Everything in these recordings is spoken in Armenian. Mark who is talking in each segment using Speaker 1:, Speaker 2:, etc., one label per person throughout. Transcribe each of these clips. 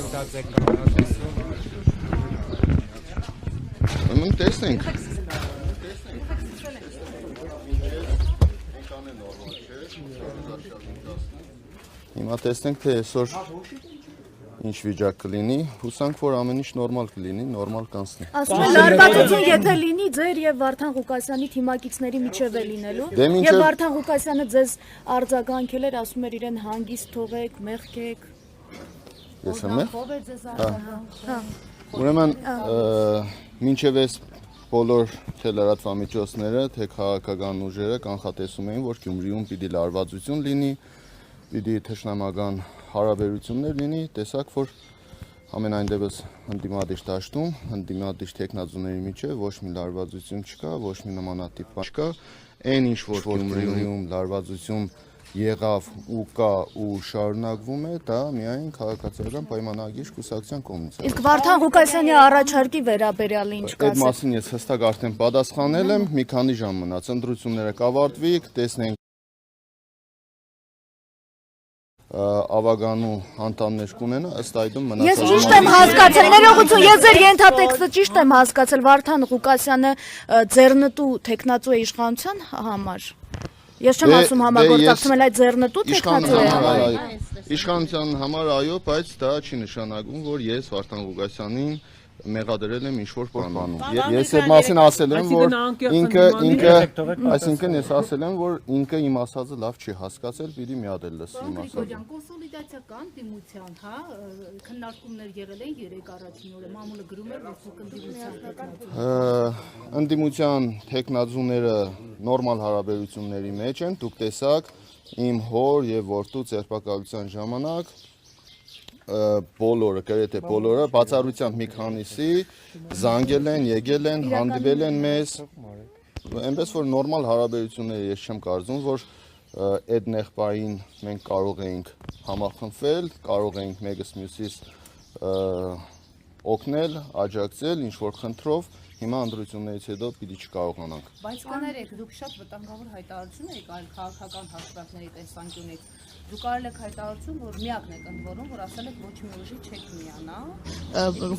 Speaker 1: գործընթաց եք կանխատեսում։
Speaker 2: Ուրեմն տեսնենք։ Հիմա տեսնենք, թե այսօր ինչ վիճակ կլինի, հուսանք, որ ամեն ինչ նորմալ կլինի, նորմալ կանցնի։
Speaker 3: Ասում են լարվածություն եթե լինի ձեր եւ Վարդան Ղուկասյանի թիմակիցների միջև է լինելու։ Եվ Վարդան Ղուկասյանը ձեզ արձագանքել էր, ասում էր իրեն հանգիստ թողեք, մեղքեք։
Speaker 2: Ես եմ մեղ։ Ուրեմն մինչև այս բոլոր թե լրատվամիջոցները, թե քաղաքական ուժերը կանխատեսում էին, որ Գյումրիում պիտի լարվածություն լինի, պիտի թշնամական հարաբերություններ լինի, տեսակ, որ ամենայն դեպս ընդդիմադիր դաշտում, ընդդիմադիր տեխնազուների միջև ոչ մի լարվածություն չկա, ոչ մի նմանատիպ բան չկա, այն ինչ որ Գյումրիում լարվածություն եղավ ու կա ու շարունակվում է, դա միայն քաղաքացիական պայմանագիր կուսակցության կողմից է։
Speaker 3: Իսկ Վարդան Ղուկասյանի առաջարկի վերաբերյալ ինչ կասեք։
Speaker 2: Այդ մասին ես հստակ արդեն պատասխանել եմ, մի քանի ժամ մնաց, ընտրությունները կավարտվի, տեսնենք ավագանու անդամներ կունենա, ըստ այդմ մնացած։
Speaker 3: Ես ճիշտ եմ հասկացել, ներողություն, ես ձեր ենթատեքստը ճիշտ եմ հասկացել, Վարդան Ղուկասյանը ձեռնտու տեխնացու է իշխանության համար։ Ես չեմ ասում համագործակցում, այլ այդ ձեռնտու տեխնացու է։
Speaker 2: Իշխանության համար այո, բայց դա չի նշանակում, որ ես Վարդան Ղուկասյանին մեղադրել եմ ինչ-որ բանում։ Ես այդ մասին ասել եմ, որ այսինքն ես ասել եմ, որ ինքը իմ ասածը լավ չի հասկացել, պիտի մի հատ էլ լսի իմ ասածը։
Speaker 4: Կոնսոլիդացիա կան դիմության, հա, քննարկումներ եղել են 3 առաջին օրը, մամուլը գրում էր, որ դուք
Speaker 2: ընդդիմության տեխնազուները նորմալ հարաբերությունների մեջ են, դուք տեսաք իմ հոր եւ որդու ձերբակալության ժամանակ բոլորը, գրեթե բոլորը, բացառությամբ մի քանիսի զանգել են, եկել են, հանդիպել են մեզ, այնպես որ նորմալ հարաբերությունները ես չեմ կարծում, որ այդ նեղբային մենք կարող էինք համախմբվել, կարող էինք մեկս մյուսից օգնել, աջակցել, ինչ-որ խնդրով, հիմա ընտրություններից հետո պիտի չկարողանանք։
Speaker 4: Բայց կներեք, դուք շատ վտանգավոր հայտարարություն եք այլ քաղաքական հաշվարկների տեսանկյունից։ Դուք արել եք հայտարարություն, որ միակն եք ընդ որում, որ ասել եք ոչ մի ուժի չեք միանա։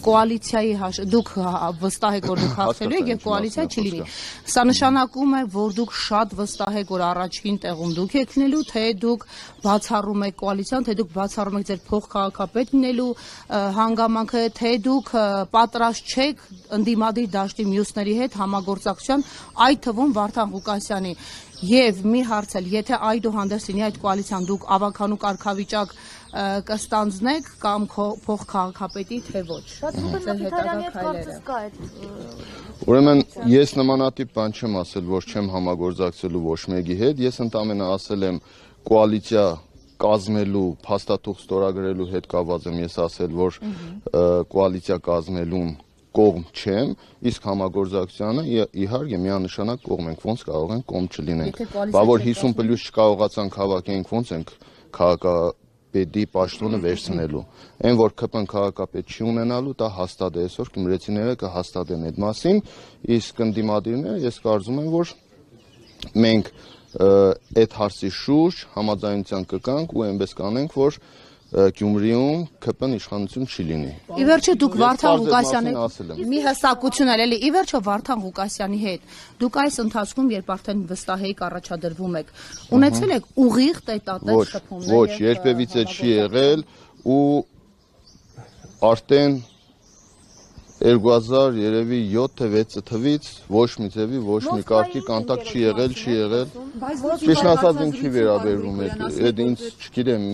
Speaker 4: Կոալիցիայի դուք վստահ եք, որ դուք հաղթելու եք եւ կոալիցիա չի լինի։ Սա նշանակում է, որ դուք շատ վստահ եք, որ առաջին տեղում դուք եք լինելու, թե դուք բացառում եք կոալիցիան, թե դուք բացառում եք ձեր փոխքաղաքապետ լինելու հանգամանքը, թե դուք պատրաստ չեք ընդդիմադիր դաշտի մյուսների հետ համագործակցության, այդ թվում Վարդան Ղուկասյանի։ Եվ մի հարց էլ, եթե այդուհանդերձ լինի այդ կոալիցիան, դուք ավականու կարգավիճակ կստանձնեք կամ փոխքաղաքապետի, թե ոչ։
Speaker 2: Ուրեմն ես նմանատիպ բան չեմ ասել, որ չեմ համագործակցելու ոչ մեկի հետ, ես ընդամենը ասել եմ կոալիցիա կազմելու, փաստաթուղթ ստորագրելու հետ կապված եմ ես ասել, որ կոալիցիա կազմելուն կողմ չեմ, իսկ համագործակցությանը իհարկե միանշանակ կողմ ենք, ոնց կարող ենք կողմ չլինենք։ Բա որ 50+ չկարողացանք հավաքենք, ոնց ենք քաղաքապետի պաշտոնը վերցնելու։ Այն որ ԿՊ-ն քաղաքապետ չի ունենալու, դա հաստատ է, այսօր գյումրեցիները կհաստատեն այդ մասին, իսկ ընդդիմադիրները ես կարծում եմ, որ մենք այդ հարցի շուրջ համաձայնության կգանք ու այնպես կանենք, որ Գյումրիում ԿՊ-ն իշխանություն չի լինի։
Speaker 4: Ի վերջո դուք Վարդան Ղուկասյանի մի հստակություն ել, ի վերջո Վարդան Ղուկասյանի հետ դուք այս ընթացքում, երբ արդեն վստահ եք առաջադրվում եք, ունեցել եք ուղիղ տետատես շփումներ։
Speaker 2: Ոչ, երբևիցե չի եղել ու արդեն 2000 երևի 7-6 թվից ոչ մի ձևի, ոչ մի կարգի կոնտակտ չի եղել։ Ճիշտ ասած ինձ չի վերաբերվում այդ ինձ չգիտեմ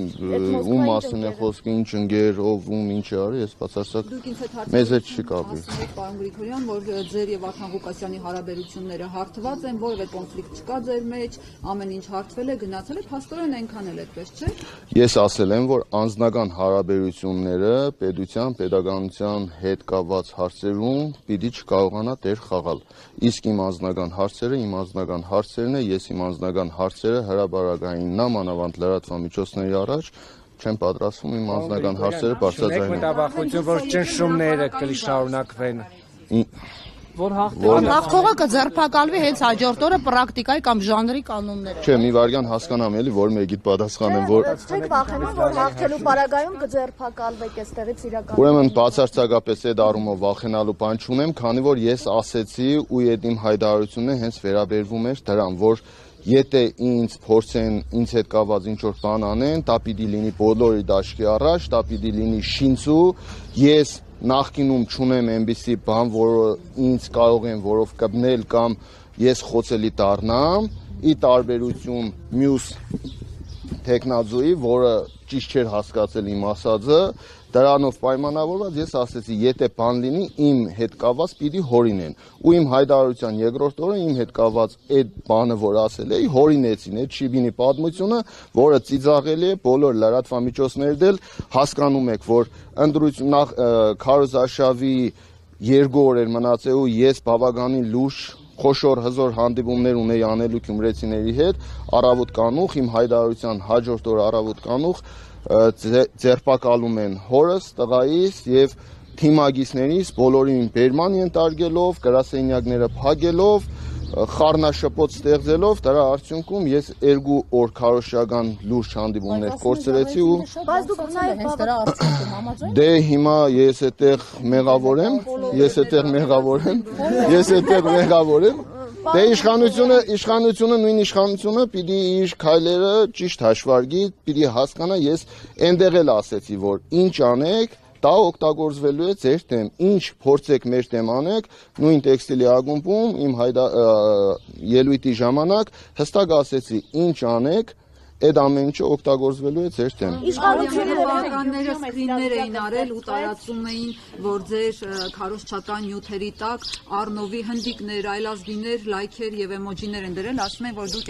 Speaker 2: ում մասին է խոսքը, ինչ ընկեր, ով ում ինչ է արի, ես բացարձակ մեզ հետ չի կապի։
Speaker 5: Պարոն Գրիգորյան, որ ձեր եւ Վարդան Ղուկասյանի հարաբերությունները հարթված են, որևէ կոնֆլիկտ չկա ձեր մեջ, ամեն ինչ հարթվել է, գնացել է, փաստորեն այնքան էլ այդպես չէ։
Speaker 2: Ես ասել եմ, որ անձնական հարաբերությունները պետության, pedagogical հետ կապված հարցերում պիտի չկարողանա տեր խաղալ։ Իսկ իմ անձնական հարցերն է, ես իմ անձնական հարցերը հրապարակային նամանավանդ լրատվամիջոցների առաջ չեմ պատրաստվում իմ անձնական հարցերը բարձրաձայնել։
Speaker 1: Մտավախություն, որ ճնշումները կշարունակվեն։ որ հաղթողը կձերբակալվի հենց հաջորդ օրը պրակտիկայի կամ ժանրի կանոններով։
Speaker 2: Չէ, մի վարյան հասկանամ էլի, որ մեկիդ պատասխանեմ, որ
Speaker 3: Չեք վախենում, որ հաղթելու պարագայում կձերբակալվեք այստեղից իրական։
Speaker 2: Ուրեմն բացարձակապես այդ առումով վախենալու բան չունեմ, քանի որ ես ասեցի ու այդ իմ հայտարարությունը հենց վերաբերվում էր դրան, որ եթե ինձ փորձեն ինձ հետ կապված ինչ-որ բան անեն, դա պիտի լինի բոլորի դաշտի առաջ, դա պիտի լինի շինծու, ես նախկինում չունեմ այնպիսի բան, որը ինձ կարող են որով կպնել կամ ես խոցելի դառնամ, ի տարբերություն մյուս տեխնազոյի, որը ճիշտ չէր հասկացել իմ ասածը, դրանով պայմանավորված ես ասեցի, եթե բան լինի, իմ հետ կապված պիտի հորինեն։ Ու իմ հայտարարության երկրորդ օրը իմ հետ կապված այդ բանը, որ ասել էի, հորինեցին այդ շիբինի պատմությունը, որը ծիծաղելի է, բոլոր լրատվամիջոցներդ էլ հասկանում եք, որ ընտրություն նախ քարոզարշավի 2 օրեր մնացել ու ես բավականին լուրջ խոշոր հզոր հանդիպումներ ունեի անելու գյումրեցիների հետ, առավոտ կանուխ, իմ հայտարարության հաջորդ օր առավոտ կանուխ ձերբակալում են հորս, տղայիս եւ թիմագիցներից բոլորին բերման ենթարկելով, գրասենյակները փակելով, խառնաշփոթ ստեղծելով, դրա արդյունքում ես 2 օր քարոշչական լուրջ հանդիպումներ կորցրեցի ու
Speaker 3: Բայց դուք նաև
Speaker 1: հենց դրա արդյունքում համաձայն
Speaker 2: դե հիմա ես այդտեղ մեղավոր եմ, Դե իշխանությունը նույն իշխանությունը պիտի իր քայլերը ճիշտ հաշվարկի, պիտի հասկանա, ես այնտեղ էլ ասեցի, որ ինչ անեք, դա օգտագործվելու է ձեր դեմ, ինչ փորձեք մեր դեմ անեք, նույն տեքստիլի ակումբում իմ ելույթի ժամանակ հստակ ասեցի, ինչ անեք, այդ ամեն ինչը օգտագործվելու է ձեր դեմ։
Speaker 5: Վարկանները սկրիններ էին արել ու տարածում էին, որ ձեր քարոզչական նյութերի տակ Առնովի հնդիկներ, այլազգիներ, լայքեր եւ էմոջիներ են դրել, ասում են, որ դուք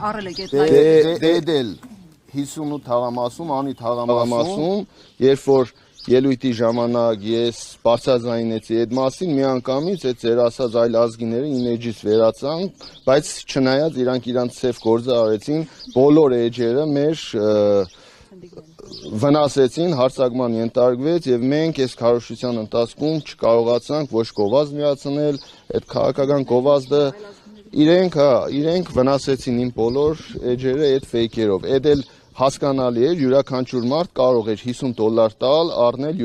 Speaker 5: առել եք այդ լայքերը։
Speaker 2: Դե 58 թաղամասում, անի թաղամասում, երբ որ ելույթի ժամանակ ես բարձրաձայնեցի այդ մասին, միանգամից այդ ձեր ասած այլ ազգիները իմ էջից վերացան, բայց չնայած իրանք իրանց ծև գործը արեցին, բոլոր էջերը մեր վնասեցին, հարձակման ենթարկվեց եւ մենք այս քարոզչության ընթացքում չկարողացանք ոչ գովազդ միացնել, այդ քաղաքական գովազդը իրենք վնասեցին իմ բոլոր էջերը այդ ֆեյքերով։ Այդ էլ հասկանալի է, յուրաքանչյուր մարդ կարող էր $50 տալ, առնել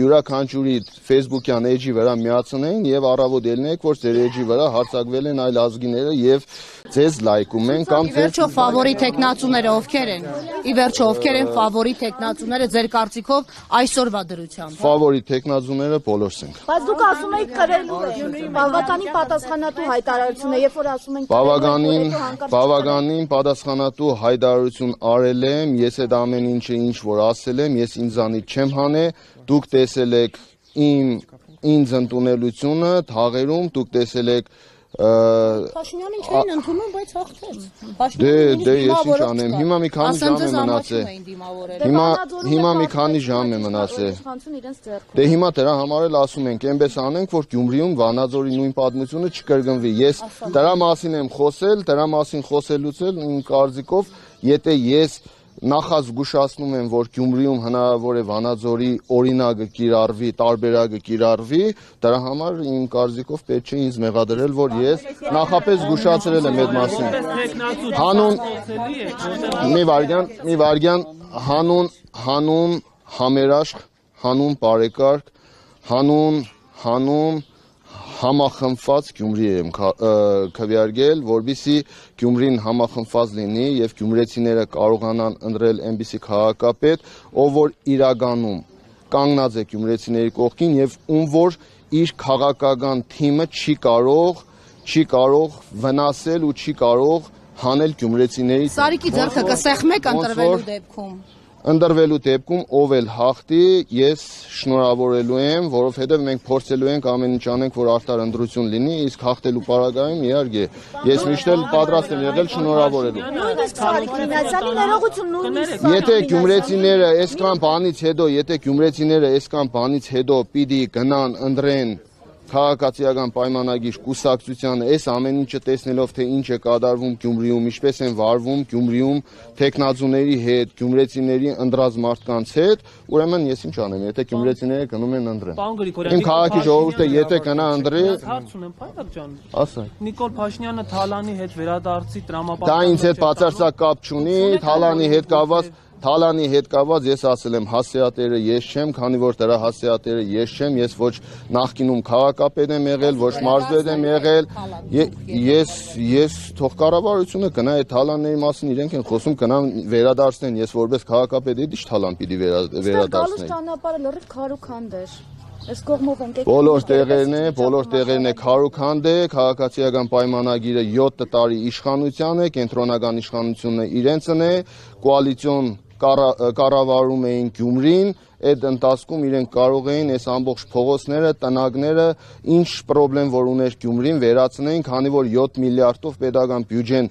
Speaker 2: յուրաքանչյուրի Facebook-յան էջի վրա միացնեն եւ առավոտ ելնեք, որ ձեր էջի վրա հարձակվել են այլ ազգիները եւ ձեզ լայքում են կամ
Speaker 1: Ի վերջո ֆավորի տեխնացուները ովքեր են։ Ի վերջո ովքեր են ֆավորի տեխնացուները ձեր կարծիքով այսօրվա դրությամբ։
Speaker 2: Ֆավորի տեխնացուները բոլորս ենք։
Speaker 3: Բայց դուք ասում եք կրելու է։ Բավականին պատասխանատու հայտարարություն է, երբ որ ասում ենք
Speaker 2: Բավականին պատասխանատու հայտարարություն արել եմ, ես այդ ամեն ինչը ինչ որ ասել եմ, ես ինձանից չեմ հանե, դուք տեսել եք ինձ ընդունելությունը թաղերում, դուք տեսել եք
Speaker 1: Փաշինյանին չէին ընդունում, բայց հաղթեց։
Speaker 2: Դե ես ինչ անեմ, հիմա մի քանի ժամ է մնացել։ Հիմա մի քանի ժամ է մնացել։ Դե հիմա դրա համար էլ ասում ենք, այնպես անենք, որ Գյումրիում Վանաձորի նույն պատմությունը չկրկնվի։ Ես դրա մասին եմ խոսել, դրա մասին խոսելուց էլ իմ կարծիքով, եթե ես նախազգուշացնում եմ, որ Գյումրիում հնարավոր է Վանաձորի օրինակը կիրառվի, տարբերակը կիրառվի, դրա համար իմ կարծիքով պետք չէ ինձ մեղադրել, որ ես նախապես զգուշացրել եմ այդ մասին։ Մի վարյան, հանուն համերաշխ, հանուն բարեկարգ, հանուն համախմբված Գյումրի եմ քվեարկել, որպեսզի Գյումրին համախմբված լինի եւ գյումրեցիները կարողանան ընտրել այնպիսի քաղաքապետ, ով որ իրականում կանգնած է գյումրեցիների կողքին եւ ում որ իր քաղաքական թիմը չի կարող վնասել ու չի կարող հանել գյումրեցիների
Speaker 1: Սարիկի ձեռքը կսեղմեք ընտրվելու դեպքում։
Speaker 2: Ընտրվելու դեպքում ով էլ հաղթի, ես շնորհավորելու եմ, որովհետև մենք փորձելու ենք ամեն ինչ անենք, որ արդար ընտրություն լինի, իսկ հաղթելու պարագայում իհարկե ես միշտ էլ պատրաստ եմ եղել շնորհավորելու։
Speaker 3: Նույնիսկ Սարիկի Մինասյանի ներողություն նույնիսկ
Speaker 2: Եթե գյումրեցիները այսքան բանից հետո պիտի գնան ընտրեն քաղաքացիական պայմանագիր կուսակցության այս ամեն ինչը տեսնելով թե ինչ է կատարվում Գյումրիում, ինչպես են վարվում Գյումրիում տեխնազուների հետ, գյումրեցիների ընտրած մարդկանց հետ, ուրեմն ես ինչ անեմ, եթե գյումրեցիները գնում են ընտրեն։ Իմ քաղաքի ժողովուրդը եթե գնա ընտրի,
Speaker 6: հարց ունեմ, Փայլակ ջան։
Speaker 2: ասա։
Speaker 6: Նիկոլ Փաշինյանը Թալանի հետ վերադարձի տրամապատկանը
Speaker 2: Դա ինձ հետ բացարձակ կապ չունի, Թալանի հետ կապված ես ասել եմ հասցեատերը ես չեմ, քանի որ դրա հասցեատերը ես չեմ, ես ոչ նախկինում քաղաքապետ եմ եղել, ոչ մարզպետ եմ եղել, ես թող կառավարությունը գնա այդ Թալանների մասին իրենք են խոսում, գնան վերադարձնեն, ես որպես քաղաքապետ էդի Թալան պիտի վերադարձնեի։
Speaker 3: Ճանապարհը լրիվ քարուքանդ էր։ Այս կողմով ենք
Speaker 2: Բոլոր տեղերն է քարուքանդ է, քաղաքացիական պայմանագիրը 7 տարի իշխանության է, կենտրոնական իշխանությունը իրենցն է, կոալիցիոն կառավարում էին Գյումրին, այդ ընթացքում իրենք կարող էին այս ամբողջ փողոցները, տնագները, ինչ խնդրեմ որ ուներ Գյումրին վերացնեին, քանի որ 7 միլիարդով պետական բյուջեն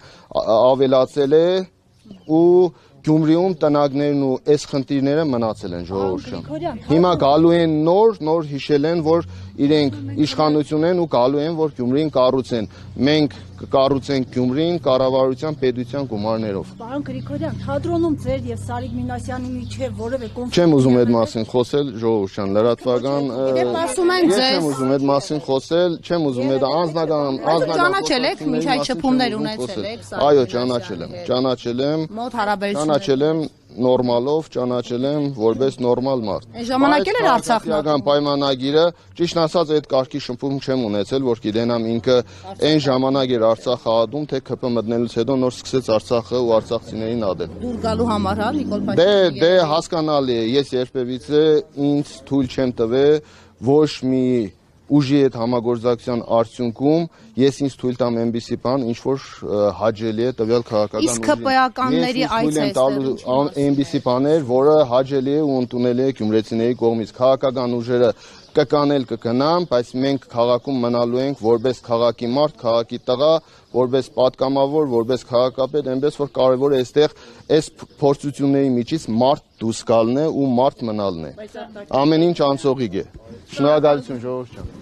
Speaker 2: ավելացել է ու Գյումրիում տնագներն ու այս խնդիրները մնացել են ժողովրդյան։ Հիմա գալու են նոր հիշել են, որ իրենք իշխանություն են ու գալու են, որ Գյումրին կառուցեն։ Մենք կկառուցենք Գյումրին կառավարության պետության գումարներով։
Speaker 7: Պարոն Գրիգորյան, թատրոնում ձեր եւ Սարիկ Մինասյանի միջև որևէ կոնֆլիկտ
Speaker 2: Չեմ ուզում այդ մասին խոսել, ժողովրդյան, լրատվական։
Speaker 1: Ասում են
Speaker 2: Ես
Speaker 1: ձեզ։
Speaker 2: չեմ ուզում այդ մասին խոսել, չեմ ուզում այդ անձնական
Speaker 1: Ճանաչել եք, ինչ այդ շփումներ ունեցել եք։
Speaker 2: Այո, ճանաչել եմ։
Speaker 1: Մոտ հարաբերություններ։
Speaker 2: Ճանաչել եմ նորմալով, ճանաչել եմ որպես նորմալ մարդ։
Speaker 1: Այն ժամանակ էլ էր Արցախն
Speaker 2: քաղաքական պայմանագիրը, ճիշտ ասած այդ կարգի շփում չեմ ունեցել, որ գիտենամ ինքը այն ժամանակ էր Արցախը ադում, թե ԿՊ մտնելուց հետո նոր սկսեց Արցախը ու արցախցիներին ադել։
Speaker 1: դուր գալու համար, հա, Նիկոլ Փաշինյանը։
Speaker 2: Դե հասկանալի է, ես երբևիցե ինձ թույլ չեմ տվել ոչ մի ուժի հետ համագործակցության արդյունքում ես ինձ թույլ տամ այնպիսի բան, ինչ որ հաճելի է տվյալ քաղաքական
Speaker 1: Իսկ ԿՊ-ականների այց է
Speaker 2: այնպիսի բաներ, որը հաճելի է ու ընդունելի է գյումրեցիների կողմից։ Քաղաքական ուժերը կկանել կգնան, բայց մենք քաղաքում մնալու ենք որպես քաղաքի մարդ, քաղաքի տղա, որպես պատգամավոր, որպես քաղաքապետ, այնպես որ կարևոր է այստեղ այս փորձությունների միջից մարդ դուրս գալն է ու մարդ մնալն է։ Ամեն ինչ անցողիկ է։ Շնորհակալություն ժողովուրդ ջան։